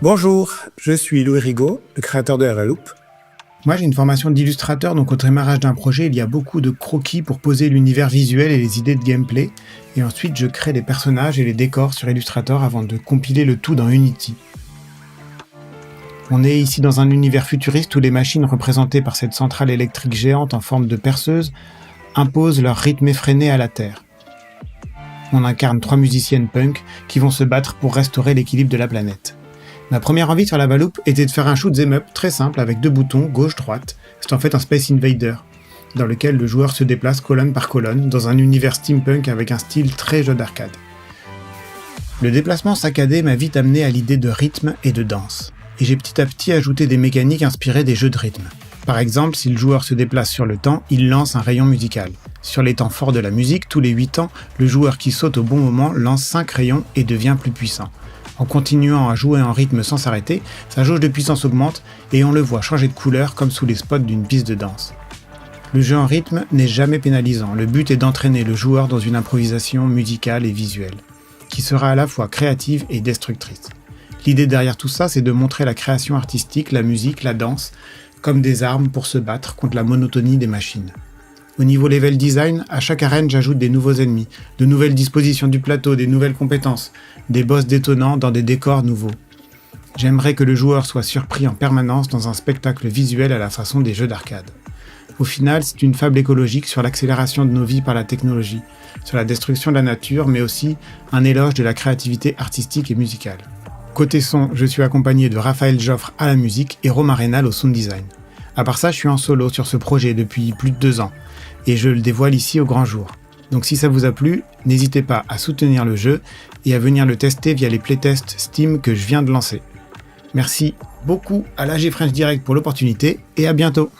Bonjour, je suis Louis Rigaud, le créateur de La Loupe. Moi, j'ai une formation d'illustrateur, donc au démarrage d'un projet, il y a beaucoup de croquis pour poser l'univers visuel et les idées de gameplay. Et ensuite, je crée les personnages et les décors sur Illustrator avant de compiler le tout dans Unity. On est ici dans un univers futuriste où les machines représentées par cette centrale électrique géante en forme de perceuse imposent leur rythme effréné à la Terre. On incarne 3 musiciennes punk qui vont se battre pour restaurer l'équilibre de la planète. Ma première envie sur la Loupe était de faire un shoot'em up très simple avec 2 boutons, gauche-droite. C'est en fait un Space Invader, dans lequel le joueur se déplace colonne par colonne dans un univers steampunk avec un style très jeu d'arcade. Le déplacement saccadé m'a vite amené à l'idée de rythme et de danse, et j'ai petit à petit ajouté des mécaniques inspirées des jeux de rythme. Par exemple, si le joueur se déplace sur le temps, il lance un rayon musical. Sur les temps forts de la musique, tous les 8 ans, le joueur qui saute au bon moment lance 5 rayons et devient plus puissant. En continuant à jouer en rythme sans s'arrêter, sa jauge de puissance augmente et on le voit changer de couleur comme sous les spots d'une piste de danse. Le jeu en rythme n'est jamais pénalisant, le but est d'entraîner le joueur dans une improvisation musicale et visuelle, qui sera à la fois créative et destructrice. L'idée derrière tout ça, c'est de montrer la création artistique, la musique, la danse, comme des armes pour se battre contre la monotonie des machines. Au niveau level design, à chaque arène, j'ajoute des nouveaux ennemis, de nouvelles dispositions du plateau, des nouvelles compétences, des boss détonnants dans des décors nouveaux. J'aimerais que le joueur soit surpris en permanence dans un spectacle visuel à la façon des jeux d'arcade. Au final, c'est une fable écologique sur l'accélération de nos vies par la technologie, sur la destruction de la nature, mais aussi un éloge de la créativité artistique et musicale. Côté son, je suis accompagné de Raphaël Joffre à la musique et Romain Rénal au sound design. À part ça, je suis en solo sur ce projet depuis plus de 2 ans. Et je le dévoile ici au grand jour. Donc si ça vous a plu, n'hésitez pas à soutenir le jeu et à venir le tester via les playtests Steam que je viens de lancer. Merci beaucoup à l'AG French Direct pour l'opportunité et à bientôt.